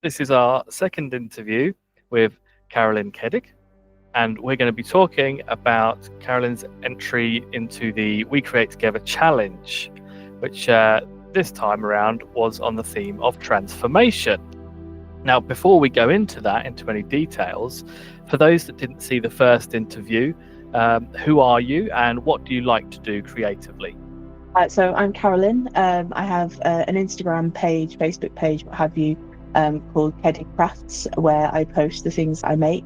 This is our second interview with Carolyn Cedig, and we're going to be talking about Carolyn's entry into the We Create Together challenge, which this time around was on the theme of transformation. Now, before we go into any details, for those that didn't see the first interview, who are you and what do you like to do creatively? So I'm Carolyn. I have an Instagram page, Facebook page, what have you, called Cedig Crafts, where I post the things I make.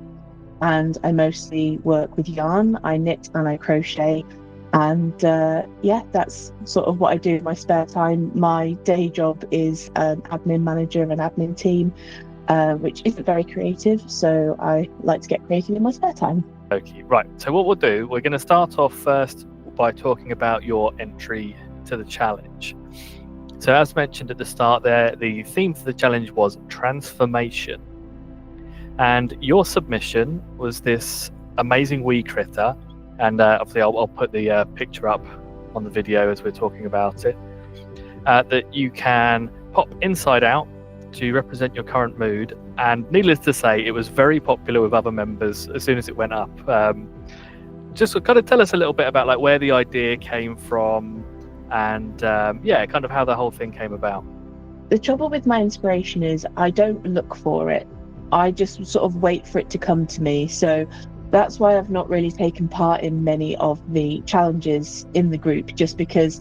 And I mostly work with yarn. I knit and I crochet. And that's sort of what I do in my spare time. My day job is admin manager of an admin team, which isn't very creative. So I like to get creative in my spare time. Okay, right. So what we'll do, we're going to start off first by talking about your entry to the challenge. So as mentioned at the start there, the theme for the challenge was transformation. And your submission was this amazing wee critter. And obviously I'll put the picture up on the video as we're talking about it, that you can pop inside out to represent your current mood. And needless to say, it was very popular with other members as soon as it went up. Just kind of tell us a little bit about like where the idea came from and kind of how the whole thing came about. The trouble with my inspiration is I don't look for it. I just sort of wait for it to come to me. So that's why I've not really taken part in many of the challenges in the group, just because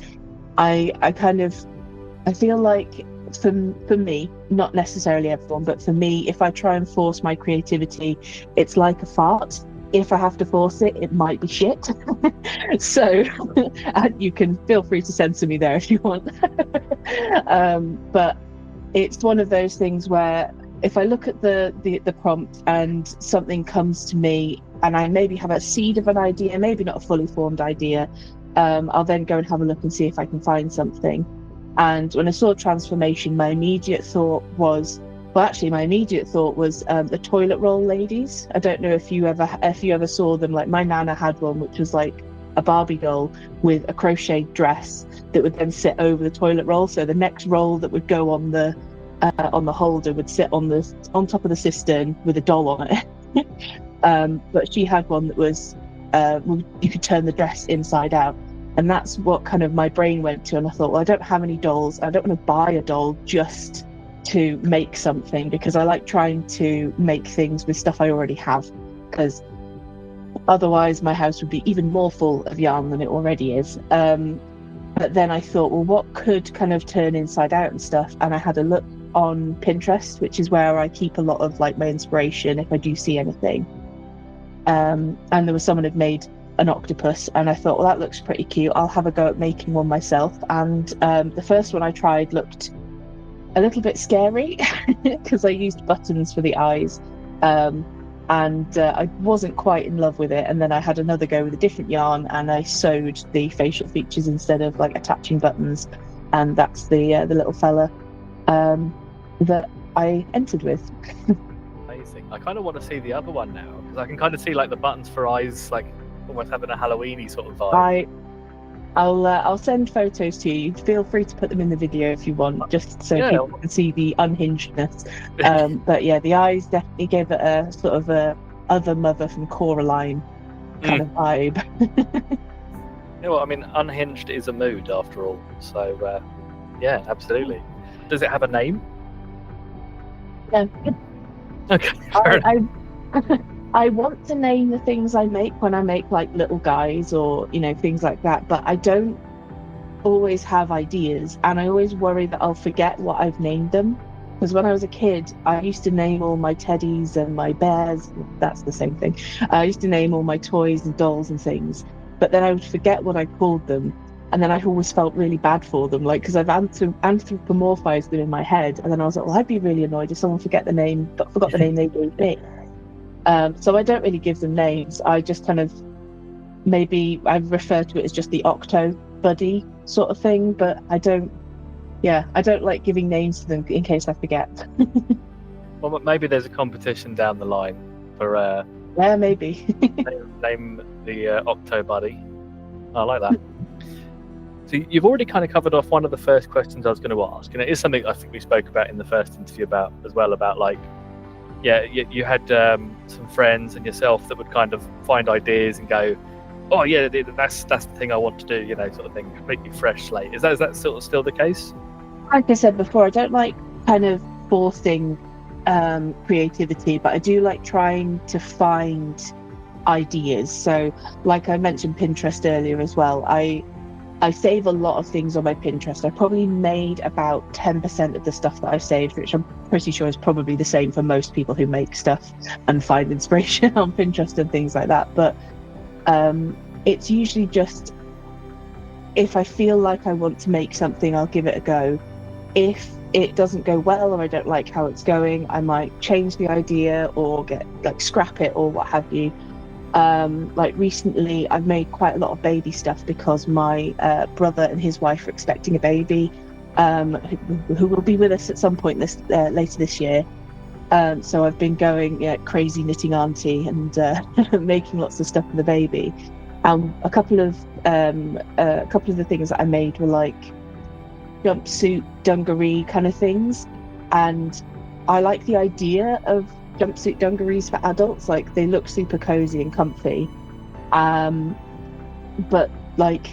I feel like for me, not necessarily everyone, but for me, if I try and force my creativity, it's like a fart. If I have to force it, it might be shit. So you can feel free to censor me there if you want. But it's one of those things where if I look at the prompt and something comes to me and I maybe have a seed of an idea, maybe not a fully formed idea, I'll then go and have a look and see if I can find something. And when I saw transformation, my immediate thought was the toilet roll ladies. I don't know if you ever saw them. Like my nana had one, which was like a Barbie doll with a crochet dress that would then sit over the toilet roll. So the next roll that would go on the holder would sit on top of the cistern with a doll on it. But she had one that was you could turn the dress inside out. And that's what kind of my brain went to. And I thought, well, I don't have any dolls. I don't want to buy a doll just to make something, because I like trying to make things with stuff I already have, because otherwise my house would be even more full of yarn than it already is. But then I thought, well, what could kind of turn inside out and stuff? And I had a look on Pinterest, which is where I keep a lot of like my inspiration if I do see anything. And there was someone had made an octopus, and I thought, well, that looks pretty cute. I'll have a go at making one myself. And the first one I tried looked a little bit scary because I used buttons for the eyes, and I wasn't quite in love with it. And then I had another go with a different yarn and I sewed the facial features instead of like attaching buttons, and that's the little fella that I entered with. Amazing. I kind of want to see the other one now, because I can kind of see like the buttons for eyes, like almost having a Halloween-y sort of vibe. I'll send photos to you. Feel free to put them in the video if you want, just so people can see the unhingedness. But yeah, the eyes definitely gave it a sort of a other mother from Coraline kind of vibe. You know what I mean? Unhinged is a mood after all. So yeah, absolutely. Does it have a name? No. Okay. I want to name the things I make when I make like little guys or, things like that, but I don't always have ideas, and I always worry that I'll forget what I've named them. Because when I was a kid, I used to name all my teddies and my bears. That's the same thing. I used to name all my toys and dolls and things, but then I would forget what I called them. And then I always felt really bad for them, like, because I've anthropomorphized them in my head. And then I was like, well, I'd be really annoyed if someone forgot the name they gave me. So I don't really give them names. I just kind of, maybe I refer to it as just the Octo buddy sort of thing, but I don't like giving names to them in case I forget. Well, maybe there's a competition down the line for yeah, maybe name the Octo buddy. I like that. So you've already kind of covered off one of the first questions I was going to ask, and it is something I think we spoke about in the first interview about as well, about like, yeah, you had some friends and yourself that would kind of find ideas and go, oh yeah, that's the thing I want to do, you know, sort of thing, completely fresh slate. Is that sort of still the case? Like I said before, I don't like kind of forcing creativity, but I do like trying to find ideas. So like I mentioned Pinterest earlier as well, I save a lot of things on my Pinterest. I probably made about 10% of the stuff that I've saved, which I'm pretty sure is probably the same for most people who make stuff and find inspiration on Pinterest and things like that. But it's usually just, if I feel like I want to make something, I'll give it a go. If it doesn't go well or I don't like how it's going, I might change the idea or scrap it or what have you. Like recently I've made quite a lot of baby stuff because my brother and his wife are expecting a baby, who will be with us at some point later this year. So I've been going crazy knitting auntie and making lots of stuff for the baby. A couple of the things that I made were like jumpsuit dungaree kind of things, and I like the idea of jumpsuit dungarees for adults. Like, they look super cozy and comfy, but like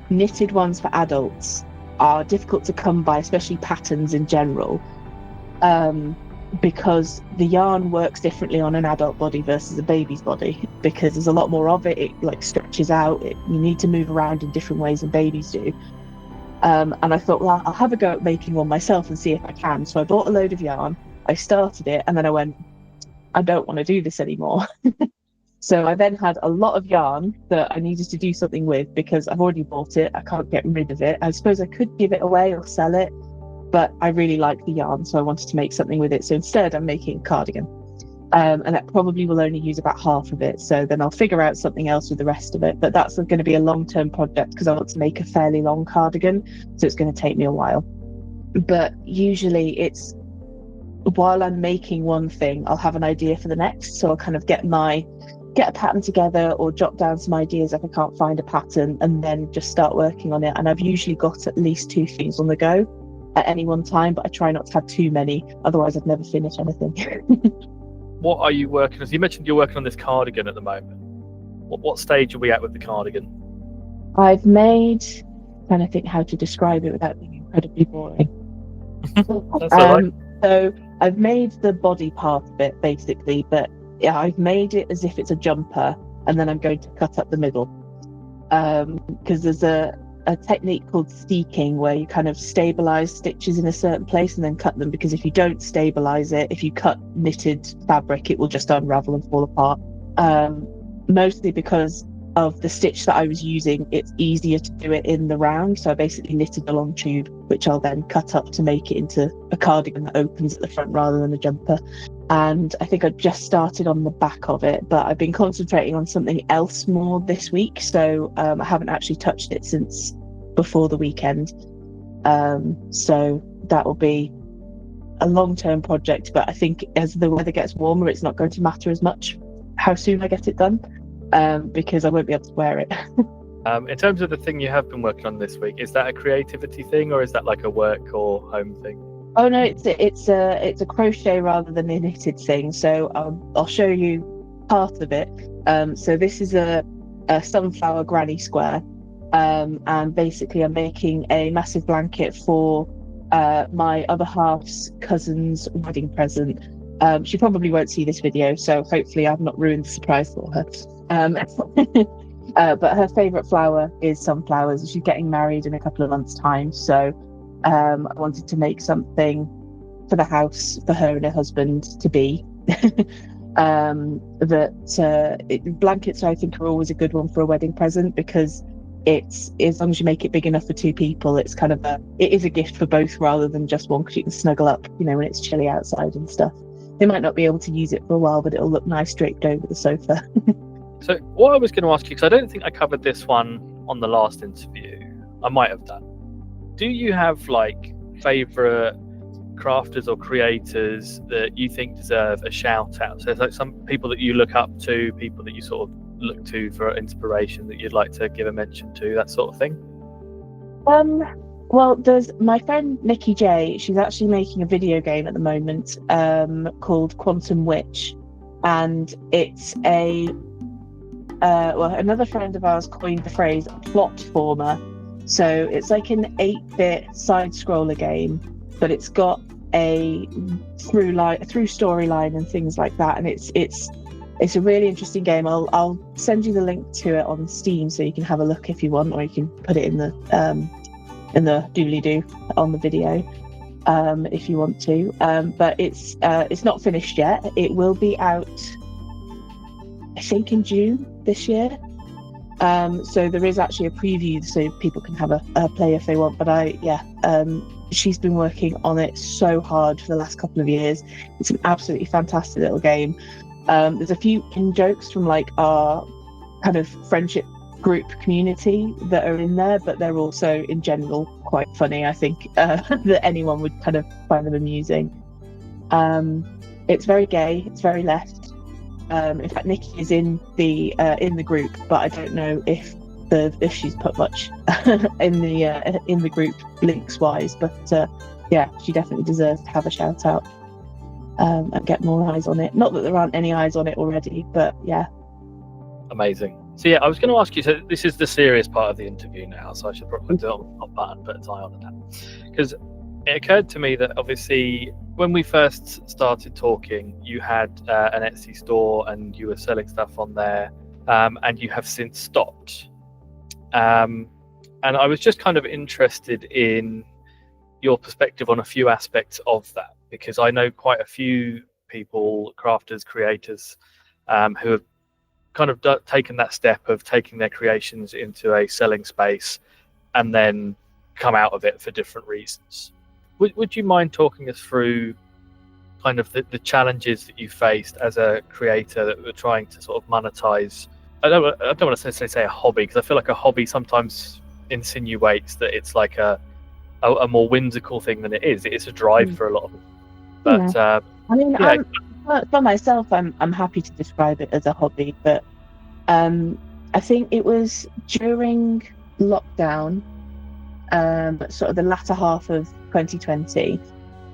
knitted ones for adults are difficult to come by, especially patterns in general, because the yarn works differently on an adult body versus a baby's body, because there's a lot more of it like stretches out, you need to move around in different ways than babies do. And I thought, well, I'll have a go at making one myself and see if I can. So I bought a load of yarn, I started it, and then I went, I don't want to do this anymore. So I then had a lot of yarn that I needed to do something with, because I've already bought it, I can't get rid of it. I suppose I could give it away or sell it, but I really like the yarn, so I wanted to make something with it. So instead I'm making a cardigan, and that probably will only use about half of it, so then I'll figure out something else with the rest of it. But that's going to be a long-term project because I want to make a fairly long cardigan, so it's going to take me a while. But usually it's, while I'm making one thing, I'll have an idea for the next, so I'll kind of get a pattern together or jot down some ideas if I can't find a pattern, and then just start working on it. And I've usually got at least 2 things on the go at any one time, but I try not to have too many, otherwise I'd never finish anything. What are you working on? So you mentioned you're working on this cardigan at the moment. What stage are we at with the cardigan? I've made, trying to think how to describe it without being incredibly boring. That's all right. So I've made the body part of it basically, but yeah, I've made it as if it's a jumper, and then I'm going to cut up the middle, because there's a technique called steeking where you kind of stabilize stitches in a certain place and then cut them, because if you don't stabilize it, if you cut knitted fabric, it will just unravel and fall apart. Mostly because of the stitch that I was using, it's easier to do it in the round, so I basically knitted a long tube which I'll then cut up to make it into a cardigan that opens at the front rather than a jumper. And I think I just started on the back of it, but I've been concentrating on something else more this week, so I haven't actually touched it since before the weekend. So that will be a long-term project, but I think as the weather gets warmer, it's not going to matter as much how soon I get it done, because I won't be able to wear it. In terms of the thing you have been working on this week, is that a creativity thing or is that like a work or home thing? Oh no, it's a crochet rather than a knitted thing. So I'll show you part of it. So this is a sunflower granny square, and basically I'm making a massive blanket for my other half's cousin's wedding present. She probably won't see this video, so hopefully I've not ruined the surprise for her. But her favourite flower is sunflowers. She's getting married in a couple of months' time, so I wanted to make something for the house for her and her husband to be. Blankets, I think, are always a good one for a wedding present, because it's, as long as you make it big enough for 2 people, it's kind of it is a gift for both rather than just one, because you can snuggle up, when it's chilly outside and stuff. They might not be able to use it for a while, but it'll look nice draped over the sofa. So what I was going to ask you, because I don't think I covered this one on the last interview, I might have done. Do you have like favourite crafters or creators that you think deserve a shout out? So it's like some people that you look up to, people that you sort of look to for inspiration that you'd like to give a mention to, that sort of thing? Well, there's my friend Nikki J. She's actually making a video game at the moment, called Quantum Witch, and it's another friend of ours coined the phrase plot-former. So it's like an 8-bit side-scroller game, but it's got a through storyline and things like that, and it's a really interesting game. I'll send you the link to it on Steam so you can have a look if you want, or you can put it in the doobly-doo on the video if you want to. But it's not finished yet. It will be out, I think, in June this year. So there is actually a preview so people can have a play if they want. But she's been working on it so hard for the last couple of years. It's an absolutely fantastic little game. There's a few in-jokes from like our kind of friendship group community that are in there, but they're also in general quite funny. I think that anyone would kind of find them amusing. It's very gay, it's very left. In fact, Nikki is in the group, but I don't know if she's put much in the group links wise. But she definitely deserves to have a shout out and get more eyes on it. Not that there aren't any eyes on it already, but yeah. Amazing. So I was going to ask you, so this is the serious part of the interview now, so I should probably do it on the top button, put a tie on that. Because it occurred to me that obviously when we first started talking, you had an Etsy store and you were selling stuff on there, and you have since stopped. And I was just kind of interested in your perspective on a few aspects of that, because I know quite a few people, crafters, creators, who have kind of taken that step of taking their creations into a selling space and then come out of it for different reasons. Would you mind talking us through kind of the challenges that you faced as a creator that were trying to sort of monetize? I don't want to say a hobby, because I feel like a hobby sometimes insinuates that it's like a more whimsical thing than it is. It's a drive for a lot of them. But for myself, I'm happy to describe it as a hobby, but I think it was during lockdown, sort of the latter half of 2020.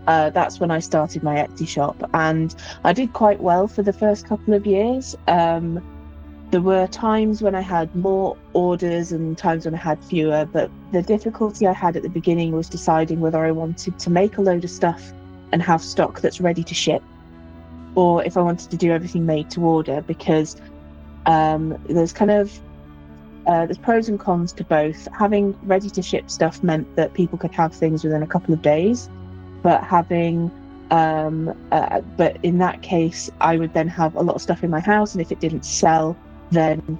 That's when I started my Etsy shop, and I did quite well for the first couple of years. There were times when I had more orders and times when I had fewer, but the difficulty I had at the beginning was deciding whether I wanted to make a load of stuff and have stock that's ready to ship, or if I wanted to do everything made to order, because there's pros and cons to both. Having ready to ship stuff meant that people could have things within a couple of days, but but in that case I would then have a lot of stuff in my house, and if it didn't sell, then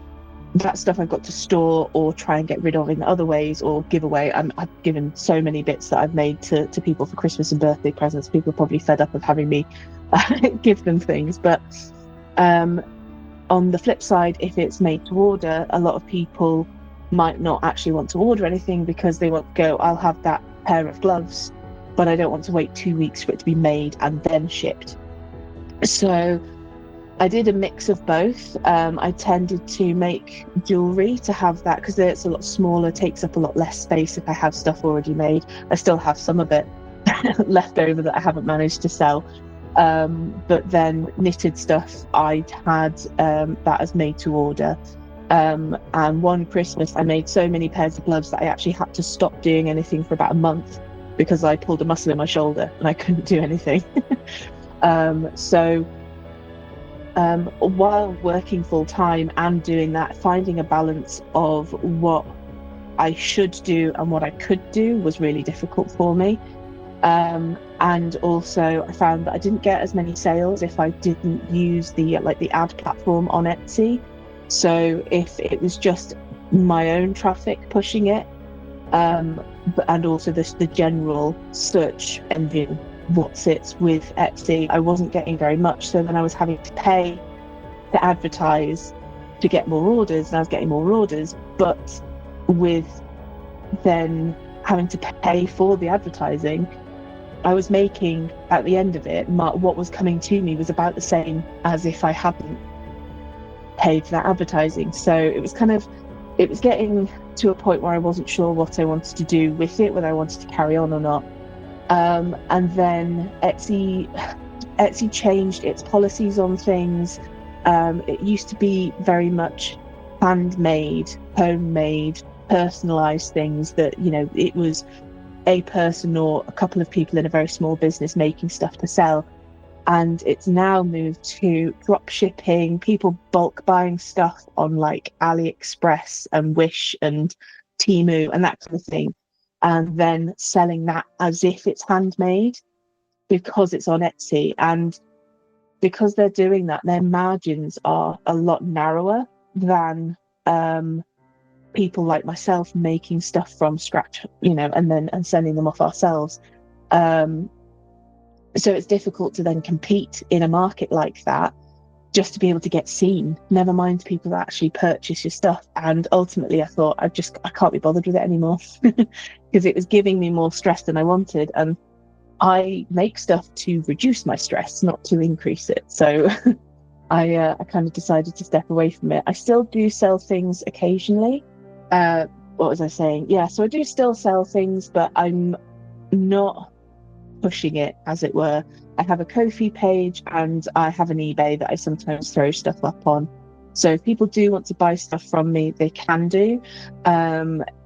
that stuff I've got to store or try and get rid of in other ways or give away. I've given so many bits that I've made to people for Christmas and birthday presents. People are probably fed up of having me give them things. But on the flip side, if it's made to order, a lot of people might not actually want to order anything because they want to go, I'll have that pair of gloves, but I don't want to wait 2 weeks for it to be made and then shipped. So I did a mix of both. I tended to make jewellery to have that, because it's a lot smaller, takes up a lot less space if I have stuff already made. I still have some of it left over that I haven't managed to sell. But then knitted stuff, I'd had that as made to order. And one Christmas I made so many pairs of gloves that I actually had to stop doing anything for about a month because I pulled a muscle in my shoulder and I couldn't do anything. So while working full time and doing that, finding a balance of what I should do and what I could do was really difficult for me. And also I found that I didn't get as many sales if I didn't use the ad platform on Etsy. So if it was just my own traffic pushing it, and also the general search engine what sits with Etsy, I wasn't getting very much. So then I was having to pay to advertise to get more orders, and I was getting more orders, but with then having to pay for the advertising, I was making, at the end of it, what was coming to me was about the same as if I hadn't paid for that advertising. So it was kind of it was getting to a point where I wasn't sure what I wanted to do with it, whether I wanted to carry on or not. And then Etsy changed its policies on things. It used to be very much handmade, homemade, personalized things that, you know, it was a person or a couple of people in a very small business making stuff to sell. And it's now moved to drop shipping, people bulk buying stuff on like AliExpress and Wish and Temu and that kind of thing, and then selling that as if it's handmade because it's on Etsy. And because they're doing that, their margins are a lot narrower than people like myself making stuff from scratch, you know, and sending them off ourselves. So it's difficult to then compete in a market like that just to be able to get seen, never mind people that actually purchase your stuff. And ultimately I thought I can't be bothered with it anymore because it was giving me more stress than I wanted. And I make stuff to reduce my stress, not to increase it. So I kind of decided to step away from it. I still do sell things occasionally. What was I saying? Yeah, so I do still sell things, but I'm not pushing it, as it were. I have a Ko-fi page and I have an eBay that I sometimes throw stuff up on. So if people do want to buy stuff from me, they can do.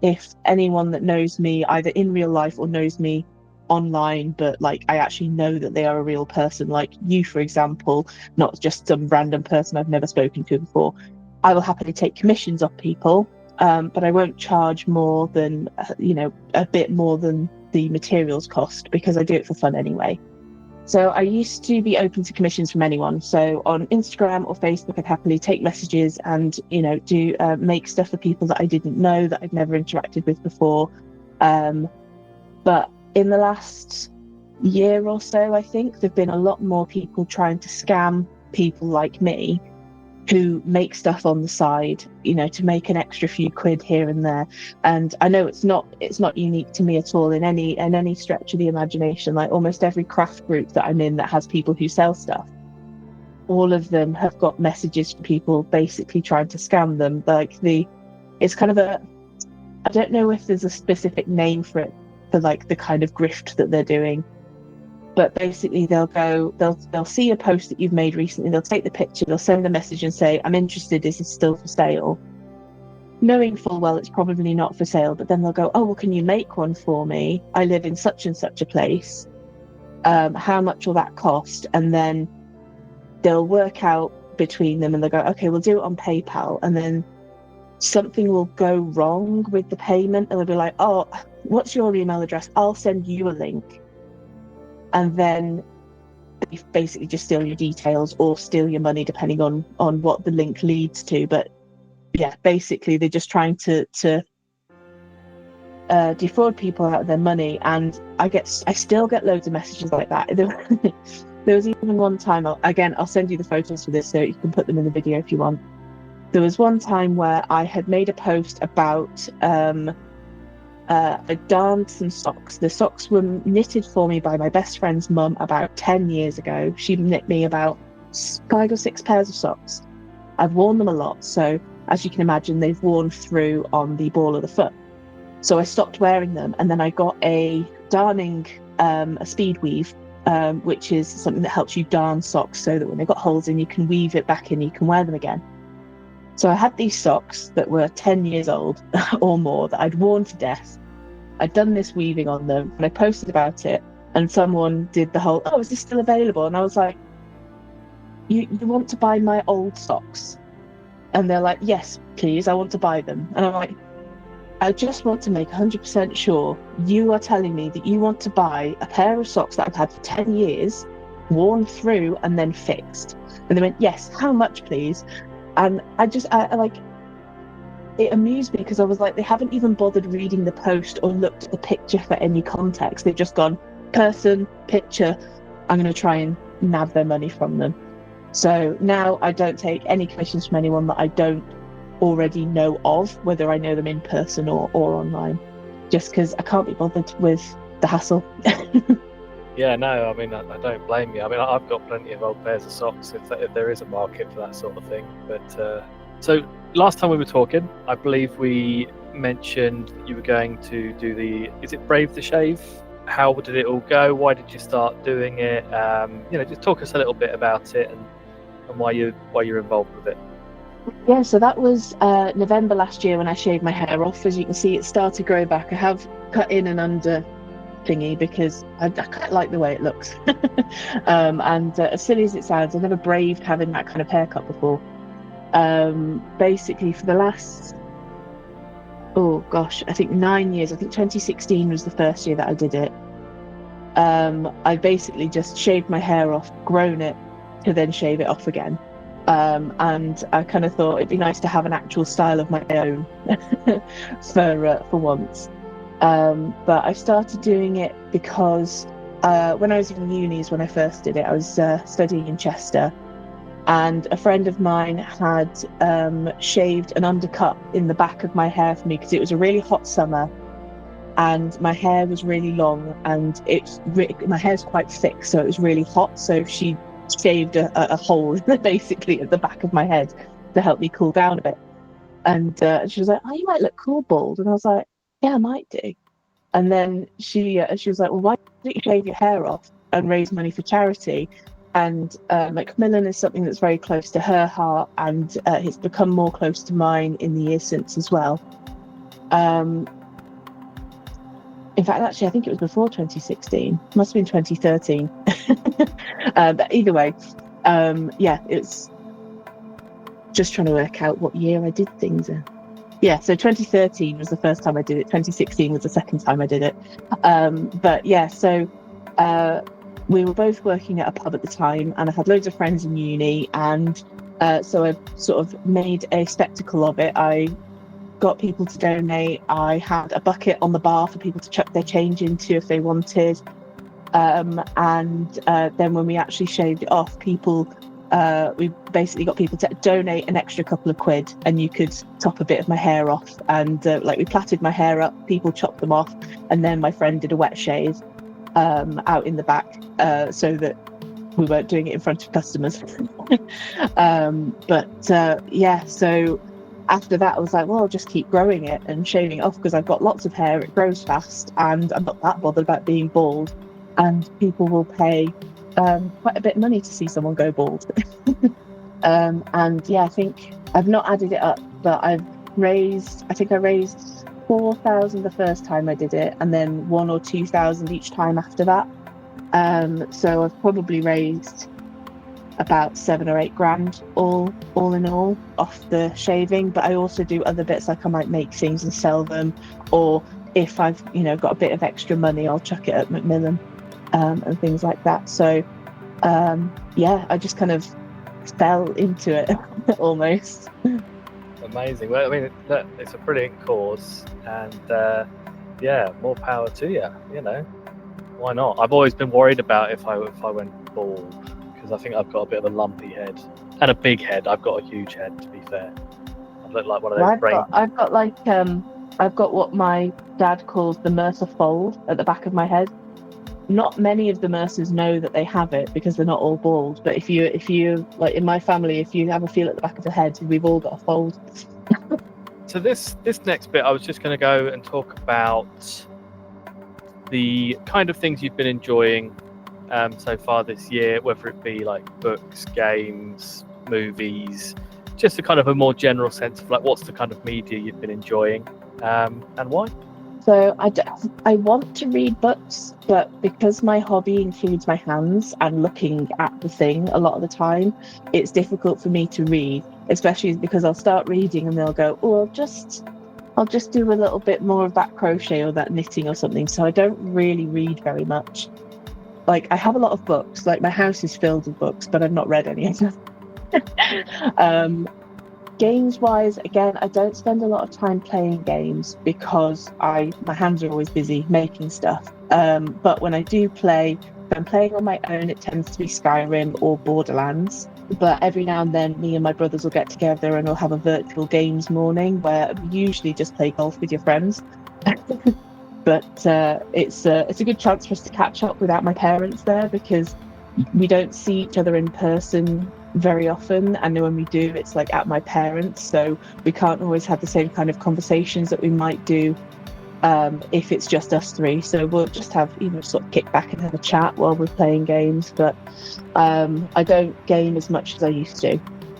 If anyone that knows me either in real life or knows me online, but like I actually know that they are a real person, like you, for example, not just some random person I've never spoken to before, I will happily take commissions off people, but I won't charge more than, a bit more than the materials cost, because I do it for fun anyway. So I used to be open to commissions from anyone. So on Instagram or Facebook, I'd happily take messages and, do make stuff for people that I didn't know, that I'd never interacted with before. But in the last year or so, I think there've been a lot more people trying to scam people like me who make stuff on the side, to make an extra few quid here and there. And I know it's not unique to me at all in any stretch of the imagination. Like almost every craft group that I'm in that has people who sell stuff, all of them have got messages from people basically trying to scam them. It's kind of I don't know if there's a specific name for it, for like the kind of grift that they're doing. But basically they'll see a post that you've made recently, they'll take the picture, they'll send a message and say, I'm interested, is this still for sale? Knowing full well it's probably not for sale, but then they'll go, oh, well, can you make one for me? I live in such and such a place. How much will that cost? And then they'll work out between them and they'll go, okay, we'll do it on PayPal. And then something will go wrong with the payment and they'll be like, oh, what's your email address? I'll send you a link. And then they basically just steal your details or steal your money, depending on what the link leads to. But yeah, basically they're just trying to defraud people out of their money. And I still get loads of messages like that. There was even one time, I'll send you the photos for this so you can put them in the video if you want. There was one time where I had made a post about I darned some socks. The socks were knitted for me by my best friend's mum about 10 years ago. She knit me about 5 or 6 pairs of socks. I've worn them a lot, so as you can imagine, they've worn through on the ball of the foot. So I stopped wearing them, and then I got a darning, a speed weave, which is something that helps you darn socks so that when they've got holes in, you can weave it back in, you can wear them again. So I had these socks that were 10 years old or more that I'd worn to death. I'd done this weaving on them and I posted about it, and someone did the whole, oh, is this still available? And I was like, you want to buy my old socks? And they're like, yes, please, I want to buy them. And I'm like, I just want to make 100% sure you are telling me that you want to buy a pair of socks that I've had for 10 years, worn through and then fixed. And they went, yes, how much, please? And it amused me because I was like, they haven't even bothered reading the post or looked at the picture for any context. They've just gone, person, picture, I'm going to try and nab their money from them. So now I don't take any commissions from anyone that I don't already know of, whether I know them in person or online, just because I can't be bothered with the hassle. Yeah, no, I mean, I don't blame you. I mean, I've got plenty of old pairs of socks if there is a market for that sort of thing. But so last time we were talking, I believe we mentioned that you were going to do is it Brave the Shave? How did it all go? Why did you start doing it? Just talk us a little bit about it and why you're involved with it. Yeah, so that was November last year when I shaved my hair off. As you can see, it started to grow back. I have cut in and under thingy because I quite like the way it looks. And as silly as it sounds, I never braved having that kind of haircut before. Basically, for the last, I think 9 years, I think 2016 was the first year that I did it. I basically just shaved my hair off, grown it, to then shave it off again. And I kind of thought it'd be nice to have an actual style of my own for once. But I started doing it because when I was in uni is when I first did it. I was studying in Chester, and a friend of mine had shaved an undercut in the back of my hair for me because it was a really hot summer and my hair was really long, and my hair's quite thick, so it was really hot. So she shaved a hole basically at the back of my head to help me cool down a bit. And she was like, "Oh, you might look cool bald." And I was like, "Yeah, I might do." And then she was like, "Well, why don't you shave your hair off and raise money for charity?" And Macmillan is something that's very close to her heart, and it's become more close to mine in the years since as well. In fact, actually, I think it was before 2016. Must have been 2013. But either way, it's just trying to work out what year I did things in. Yeah, so 2013 was the first time I did it. 2016 was the second time I did it. We were both working at a pub at the time, and I had loads of friends in uni, and so I sort of made a spectacle of it. I got people to donate. I had a bucket on the bar for people to chuck their change into if they wanted. And then when we actually shaved it off, we basically got people to donate an extra couple of quid, and you could top a bit of my hair off. And we plaited my hair up, people chopped them off, and then my friend did a wet shave out in the back, so that we weren't doing it in front of customers. So after that I was like, well, I'll just keep growing it and shaving it off because I've got lots of hair, it grows fast, and I'm not that bothered about being bald, and people will pay quite a bit of money to see someone go bald. I think I've not added it up, but I raised 4,000 the first time I did it, and then 1,000 or 2,000 each time after that. So I've probably raised about 7 or 8 grand all in all off the shaving. But I also do other bits, like I might make things and sell them, or if I've got a bit of extra money, I'll chuck it at Macmillan and things like that. So I just kind of fell into it almost. Amazing. Well, I mean, look, it's a brilliant cause, and more power to you. Why not? I've always been worried about if I went bald, because I think I've got a bit of a lumpy head and a big head. I've got a huge head, to be fair. I look like one of those brain. I've got what my dad calls the Mercer fold at the back of my head. Not many of the Mercers know that they have it because they're not all bald. But if you like in my family, if you have a feel at the back of the head, we've all got a fold. So this next bit, I was just going to go and talk about the kind of things you've been enjoying so far this year, whether it be like books, games, movies, just a kind of a more general sense of like what's the kind of media you've been enjoying and why. So I want to read books, but because my hobby includes my hands and looking at the thing a lot of the time, it's difficult for me to read, especially because I'll start reading and they'll go, "Oh, I'll just do a little bit more of that crochet or that knitting or something." So I don't really read very much. Like, I have a lot of books, like my house is filled with books, but I've not read any of them. Games wise, again, I don't spend a lot of time playing games because my hands are always busy making stuff. But when I do play, if I'm playing on my own, it tends to be Skyrim or Borderlands. But every now and then, me and my brothers will get together and we'll have a virtual games morning where we usually just play golf with your friends. But it's a good chance for us to catch up without my parents there, because we don't see each other in person very often, and when we do, it's like at my parents', so we can't always have the same kind of conversations that we might do if it's just us three. So we'll just have, sort of kick back and have a chat while we're playing games. But I don't game as much as I used to.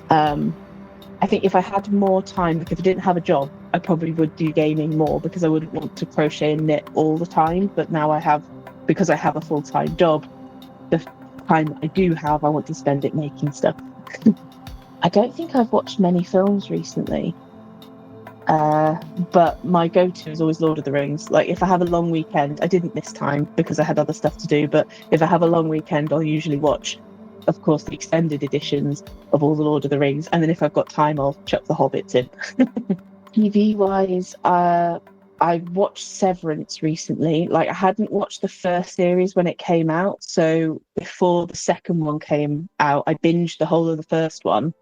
I think if I had more time, like if I didn't have a job, I probably would do gaming more, because I wouldn't want to crochet and knit all the time. But now because I have a full-time job, the time I do have, I want to spend it making stuff. I don't think I've watched many films recently. But my go-to is always Lord of the Rings. Like if I have a long weekend, I didn't this time because I had other stuff to do, but if I have a long weekend, I'll usually watch, of course, the extended editions of all the Lord of the Rings, and then if I've got time, I'll chuck the Hobbits in. TV-wise, I watched Severance recently. Like I hadn't watched the first series when it came out, so before the second one came out, I binged the whole of the first one.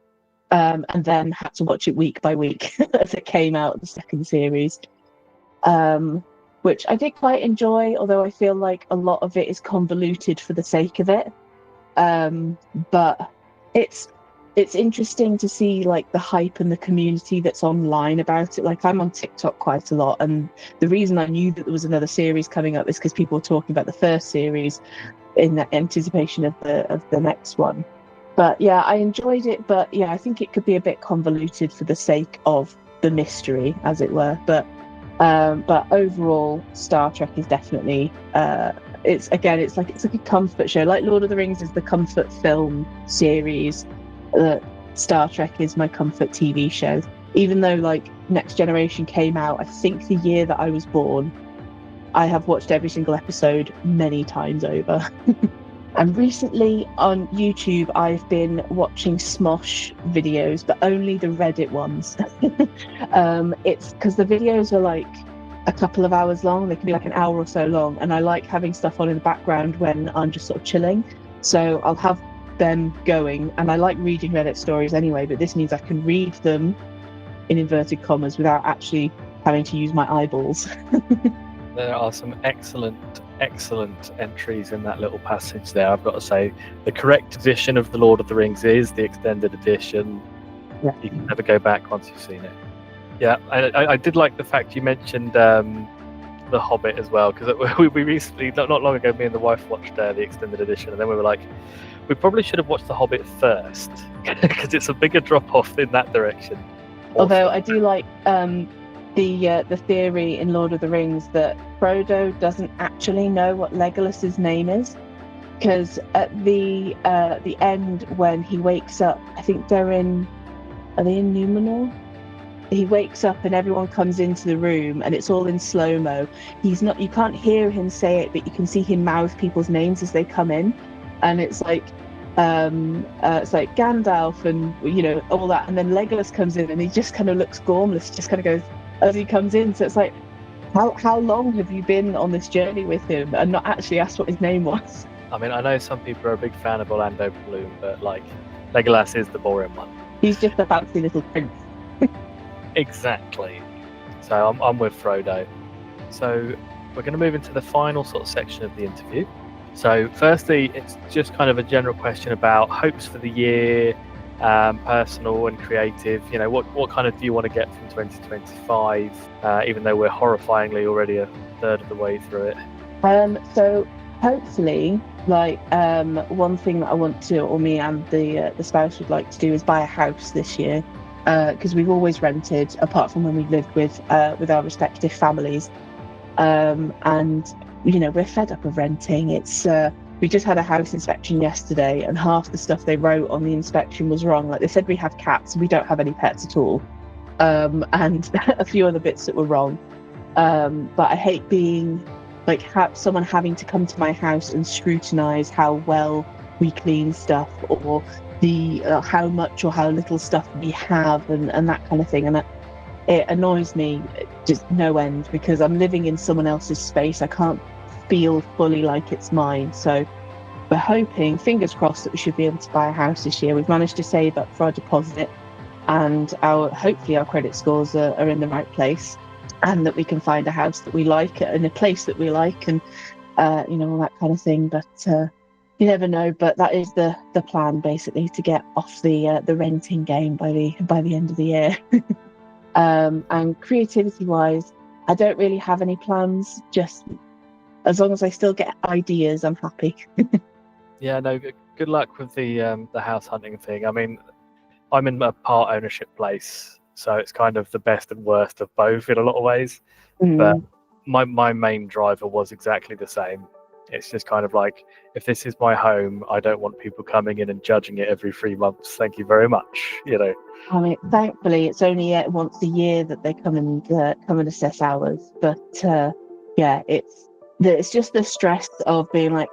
And then had to watch it week by week as it came out, the second series, which I did quite enjoy, although I feel like a lot of it is convoluted for the sake of it. But it's interesting to see like the hype and the community that's online about it. Like I'm on TikTok quite a lot, and the reason I knew that there was another series coming up is because people were talking about the first series in the anticipation of the next one. But yeah, I enjoyed it, but yeah, I think it could be a bit convoluted for the sake of the mystery, as it were. But overall, Star Trek is definitely it's like a comfort show. Like Lord of the Rings is the comfort film series. Star Trek is my comfort TV show. Even though like Next Generation came out, I think the year that I was born, I have watched every single episode many times over. And recently on YouTube, I've been watching Smosh videos, but only the Reddit ones. It's because the videos are like a couple of hours long. They can be like an hour or so long. And I like having stuff on in the background when I'm just sort of chilling. So I'll have them going. And I like reading Reddit stories anyway, but this means I can read them in inverted commas without actually having to use my eyeballs. There are some excellent entries in that little passage there. I've got to say, the correct edition of The Lord of the Rings is the extended edition. Yeah. You can never go back once you've seen it. Yeah, I did like the fact you mentioned The Hobbit as well, because we recently, not long ago, me and the wife watched the extended edition, and then we were like, we probably should have watched The Hobbit first, because it's a bigger drop-off in that direction. Although I do like the theory in Lord of the Rings that Frodo doesn't actually know what Legolas's name is, because at the end when he wakes up, I think are they in Numenor? He wakes up and everyone comes into the room and it's all in slow-mo. You can't hear him say it, but you can see him mouth people's names as they come in, and it's like Gandalf and all that, and then Legolas comes in and he just kind of looks gormless, just kind of goes as he comes in. So it's like, how long have you been on this journey with him and not actually asked what his name was? I mean, I know some people are a big fan of Orlando Bloom, but like Legolas is the boring one. He's just a fancy little prince. Exactly. So I'm with Frodo. So we're going to move into the final sort of section of the interview. So firstly, it's just kind of a general question about hopes for the year, personal and creative. What kind of do you want to get from 2025, even though we're horrifyingly already a third of the way through it? So hopefully, one thing that I want to, or me and the spouse would like to do, is buy a house this year, because we've always rented, apart from when we lived with our respective families, and we're fed up of renting. We just had a house inspection yesterday, and half the stuff they wrote on the inspection was wrong. Like they said we have cats, and we don't have any pets at all, and a few other bits that were wrong. But I hate being someone having to come to my house and scrutinize how well we clean stuff, or the how much or how little stuff we have, and that kind of thing. And it annoys me just no end, because I'm living in someone else's space. I can't feel fully like it's mine. So we're hoping, fingers crossed, that we should be able to buy a house this year. We've managed to save up for our deposit, and hopefully our credit scores are in the right place, and that we can find a house that we like and a place that we like, and all that kind of thing. But You never know, but that is the plan, basically, to get off the renting game by the end of the year. And creativity wise, I don't really have any plans. Just as long as I still get ideas, I'm happy. Yeah, no, good luck with the house hunting thing. I mean, I'm in a part ownership place, so it's kind of the best and worst of both in a lot of ways. But my main driver was exactly the same. It's just kind of like, if this is my home, I don't want people coming in and judging it every 3 months. Thank you very much. You know. I mean, thankfully, it's only once a year that they come and assess ours. But yeah, it's just the stress of being like,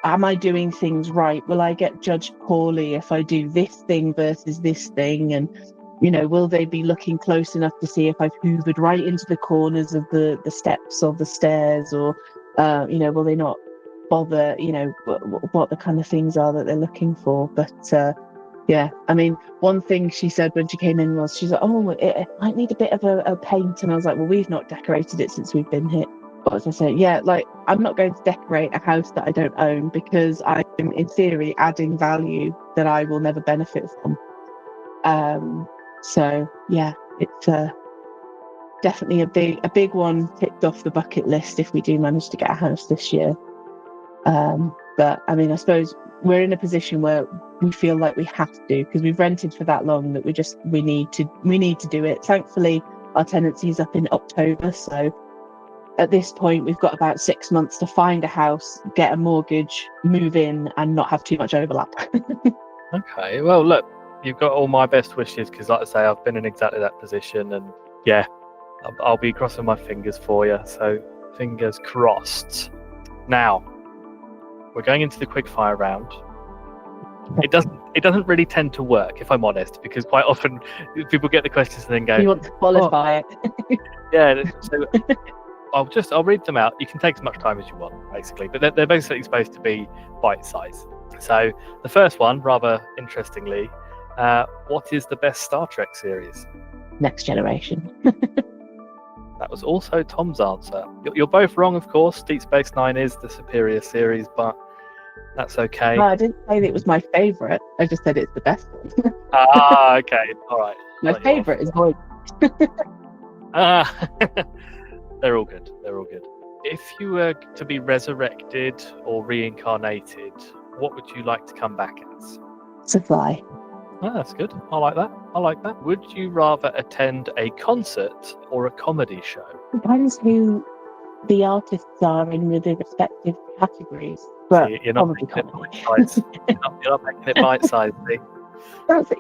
am I doing things right? Will I get judged poorly if I do this thing versus this thing? And will they be looking close enough to see if I've hoovered right into the corners of the steps or the stairs, or will they not bother? What the kind of things are that they're looking for. But yeah, I mean, one thing she said when she came in was, she's like, oh, it might need a bit of a paint. And I was like, well, we've not decorated it since we've been here. But as I say, yeah, like, I'm not going to decorate a house that I don't own, because I'm, in theory, adding value that I will never benefit from. So yeah, it's definitely a big one ticked off the bucket list if we do manage to get a house this year. But I mean, I suppose we're in a position where we feel like we have to, because we've rented for that long, that we need to do it. Thankfully, our tenancy is up in October, so at this point we've got about 6 months to find a house, get a mortgage, move in, and not have too much overlap. Okay, well, look, you've got all my best wishes, because like I say, I've been in exactly that position, and yeah, I'll be crossing my fingers for you, so fingers crossed. Now, we're going into the quickfire round. It doesn't really tend to work, if I'm honest, because quite often people get the questions and then go, you want to qualify it. Yeah, so I'll read them out. You can take as much time as you want, basically, but they're basically supposed to be bite-sized. So the first one, rather interestingly, what is the best Star Trek series? Next Generation. That was also Tom's answer. You're both wrong, of course. Deep Space Nine is the superior series, but that's okay. No, I didn't say that it was my favourite. I just said it's the best. Okay, all right. My favourite is Voyager. They're all good. If you were to be resurrected or reincarnated, what would you like to come back as? To fly. Oh, that's good. I like that. Would you rather attend a concert or a comedy show? Depends who the artists are in the respective categories. But you're not making it bite-sized. You're not making it bite-sized, see?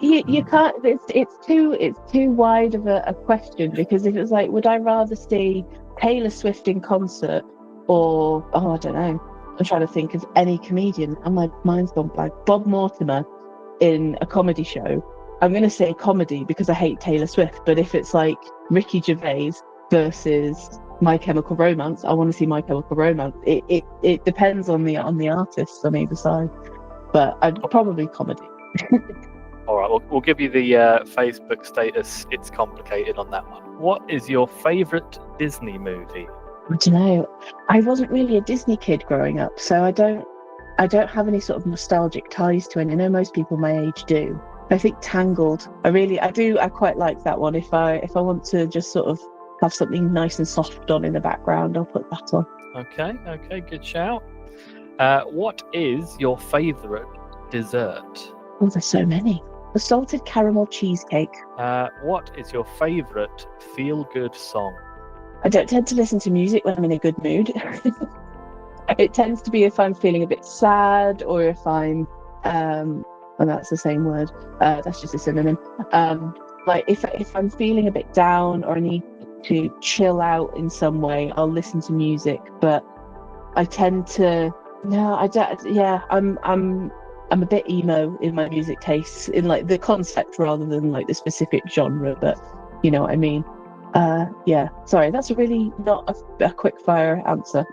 You can't. It's too wide of a question, because if it's like, would I rather see Taylor Swift in concert, or I don't know. I'm trying to think of any comedian, and my mind's gone blank. Bob Mortimer in a comedy show. I'm going to say comedy because I hate Taylor Swift. But if it's like Ricky Gervais versus My Chemical Romance, I want to see My Chemical Romance. It depends on the artists on either side, but I'd probably comedy. All right, we'll give you the Facebook status. It's complicated on that one. What is your favourite Disney movie? I don't know. I wasn't really a Disney kid growing up, so I don't have any sort of nostalgic ties to it. I know most people my age do. I think Tangled. I quite like that one. If I want to just sort of have something nice and soft on in the background, I'll put that on. Okay, good shout. What is your favourite dessert? Oh, there's so many. The salted caramel cheesecake. What is your favourite feel-good song? I don't tend to listen to music when I'm in a good mood. It tends to be if I'm feeling a bit sad, or if I'm, and that's the same word. That's just a synonym. Like if I'm feeling a bit down, or I need to chill out in some way, I'll listen to music. But I tend to I'm a bit emo in my music tastes, in like the concept rather than like the specific genre. But you know what I mean. Yeah. Sorry, that's really not a quick fire answer.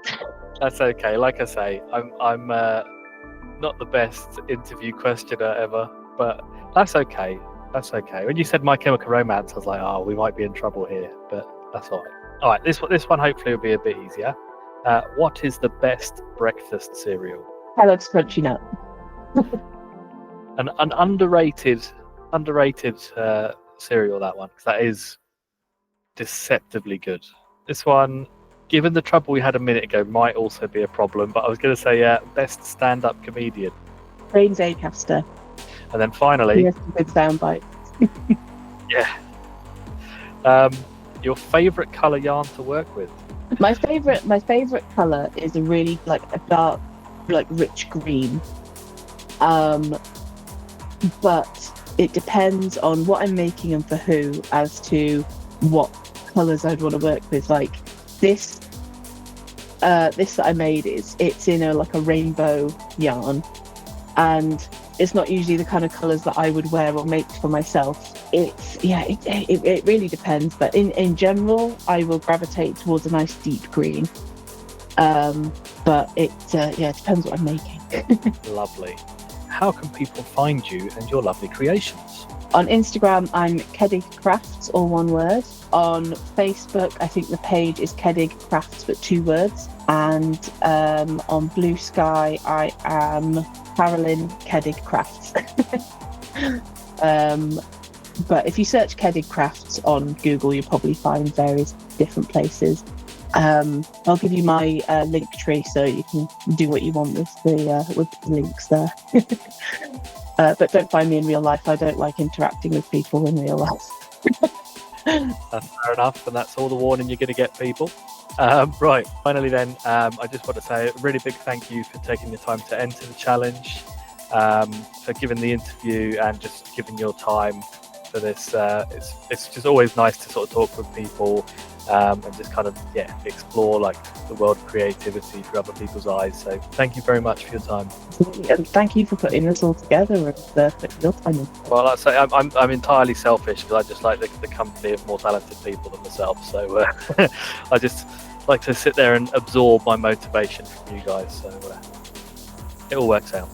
That's okay. Like I say, I'm not the best interview questioner ever, but that's okay. When you said My Chemical Romance, I was like, oh, we might be in trouble here, but that's all right. All right, this one hopefully will be a bit easier. What is the best breakfast cereal? Kellogg's Crunchy Nut. An underrated cereal, that one, 'cause that is deceptively good. This one, given the trouble we had a minute ago, might also be a problem, but I was going to say best stand-up comedian. Brains Acaster. And then finally, He has some good sound bites. your favourite colour yarn to work with? My favorite color is a really like a dark, like rich green. But it depends on what I'm making and for who as to what colors I'd want to work with. Like this that I made it's in a rainbow yarn, and it's not usually the kind of colors that I would wear or make for myself. It really depends, but in general I will gravitate towards a nice deep green. But it depends what I'm making. Lovely. How can people find you and your lovely creations? On Instagram, I'm Cedig Crafts, all one word. On Facebook, I think the page is Cedig Crafts, but 2 words. And on Blue Sky, I am Carolyn Cedig Crafts. But if you search Cedig Crafts on Google, you'll probably find various different places. I'll give you my link tree so you can do what you want with the links there. But don't find me in real life. I don't like interacting with people in real life. That's fair enough, and that's all the warning you're going to get, people. Right, finally then, I just want to say a really big thank you for taking the time to enter the challenge, for giving the interview and just giving your time for this. It's just always nice to sort of talk with people and just kind of explore the world of creativity through other people's eyes. So thank you very much for your time. Absolutely. And thank you for putting this all together and putting your time in. Well, I'd say I'm entirely selfish because I just like the company of more talented people than myself. So I just like to sit there and absorb my motivation from you guys. So it all works out.